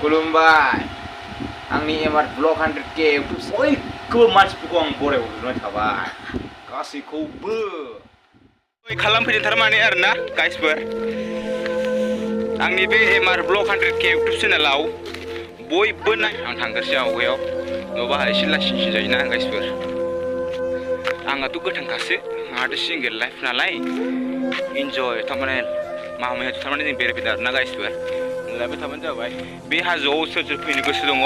खुलुमबाय आंनि Emaar blog 100k बयखौबो मानसिफोरखौ आं बरायहरनाय थाबाय गासैखौबो खालामफैदों थारमाने आरोना गाइसफोर आंनि बे एमार ब्लग 100k इउटुब चेनेलाव बयबो नाय आं थांगासिनो आवगायाव नङाबा एसे लासिंसिन जायोना गाइसफोर आंहाथ' गोथांखासो आंहाथ' सिंगेल लाइफ नालाय इन्जय थारमाने मामायाथ' थारमाने जों बेरायफैदों आरोना गाइसफोर नुलायबाय थाबानो जाबाय बे हाजोआव सोर सोर फैनो गोसो दङ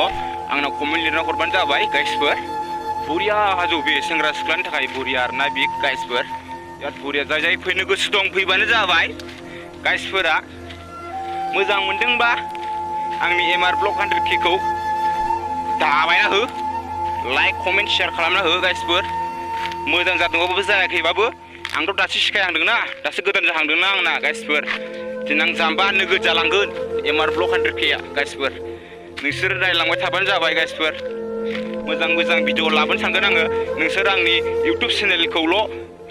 आंनाव कमेन्ट लिरना हरबानो जाबाय गाइसफोर बुरिया हाजो बे सेंग्रा सिख्लानि थाखाय बुरिया आरोना बे गाइसफोर बिराद बुरिया जाय जाय फैनो गोसो दं फैबानो जाबाय गाइसफोरा मोजां मोनदोंबा आंनि एमार ब्लग 100k खौ दाबायना हो लाइक कमेन्ट शेयार खालामना हो गाइसफोर मोजां जादोंबाबो जायाखैबाबो आंथ' दासो सिखायहांदोंना दासो गोदान जाहांदोंना आंना गाइसफोर दिनां जाम्बा नोगोद जालांगोन एमार ब्लग 100k आ गाइसफोर नोंसोर नायलांबाय थाबानो जाबाय गाइसफोर मोजां मोजां भिडिअ लाबोनो सानगोन आङो नोंसोर आंनि इउटुब चेनेलखौल'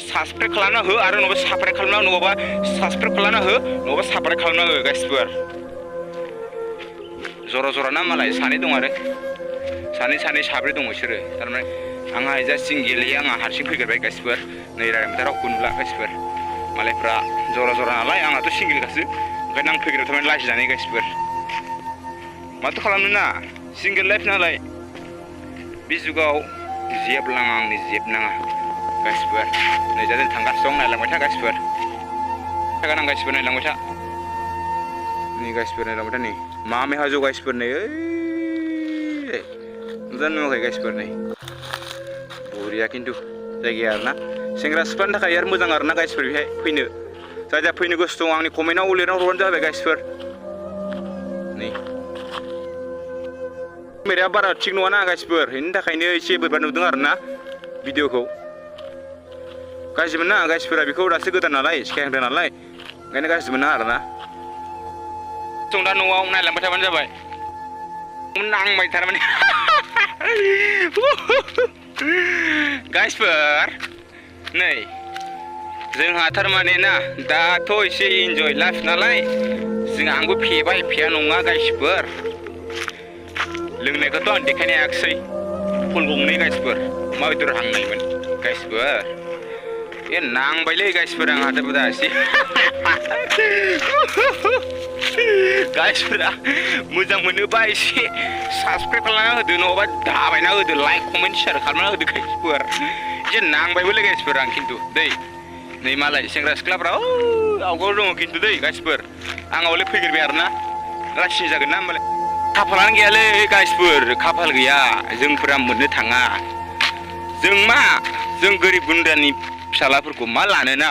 साबसक्राइब खालामना हो आरो नङाबा साबस्क्राइब खालामना नङाबा साबसक्राइब खालामना हो नङाबा साबस्क्राइब खालामना हो गाइसफोर जरा जरा ना मालाय सानै दं आरो सानै साब्रै दं बिसोरो थारमाने आंहा जा सिंगेलै आंहा हारसिं फैग्रोबाय गाइसफोर नै रायज्लायबाय रावखौ नुला गाइसफोर मालायफ्रा जरा जरा नालाय आंहाथ' सिंगेलखासो ओंखायनो आं फैग्रो थारमाने लाजिनानै गाइसफोर माथो खालामनो ना सिंगेल लाइफ नालाय बे जुगाव जेबलाङा आंनि जेबनाङा गाइसफोर नै दा जों थांगासिनो दं नायलांबाय था गाइसफोर थागोन आं गाइसफोर नायलांबाय था नै गाइसफोर नायलांबाय था नै मामे हाजो गाइसफोर नै ओइ नुदों नुवाखै गाइसफोर नै बुरिया खिन्थु जायगाया आरोना सेंग्रा सिख्लानि थाखाय आरो मोजां आरोना गाइसफोर बेहाय फैनो जाय जाय फैनो गोसो दं आंनि कमेन्टआव लिरना हरबानो जाबाय गाइसफोर नै केमेराया बारा थिग नङाना गाइसफोर बेनि थाखायनो एसे बोरैबा नुदों आरोना भिडिअखौ गाज्रि मोना गाइसफोरा बेखौ दासो गोदान नालाय सिखायहांदों नालाय ओंखायनो गाज्रि मोना आरोना जों दा न'आव नायलांबाय थाबानो जाबाय नांबाय थारमाने गाइसफोर नै जोंहा थारमाने ना दाथ' एसे इन्जय लाइफ नालाय जों आंबो फेबाय फेया नङा गाइसफोर लोंनायखौथ' आं देखायनो हायाखिसै फुल गंनै गाइसफोर अमा बेदर हांनायमोन गाइसफोर ए नांबायलै गाइसफोर आंहा दा एसे गाइसफोरा मोजां मोनोबा एसे साबस्क्राइब खालामना होदो नङाबा दाबायना होदो लाइक कमेन्ट शेयार खालामना होदो गाइसफोर एसे नांबायबोलै गाइसफोर आं खिन्थु दै नै मालाय सेंग्रा सिख्लाफ्रा आवगायाव दङ खिन्थु दै गाइसफोर आंनावलाय फैग्रोबाय आरोना रासि जागोन ना होमबालाय खाफालानो गैयालै गाइसफोर खाफाल गैया जोंफोरा मोननो थाङा जों गोरिब गुन्द्रानि फिसालाफोरखौ मा लानो ना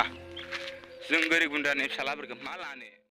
जों गोरिब गुन्द्रानि फिसालाफोरखौ मा लानो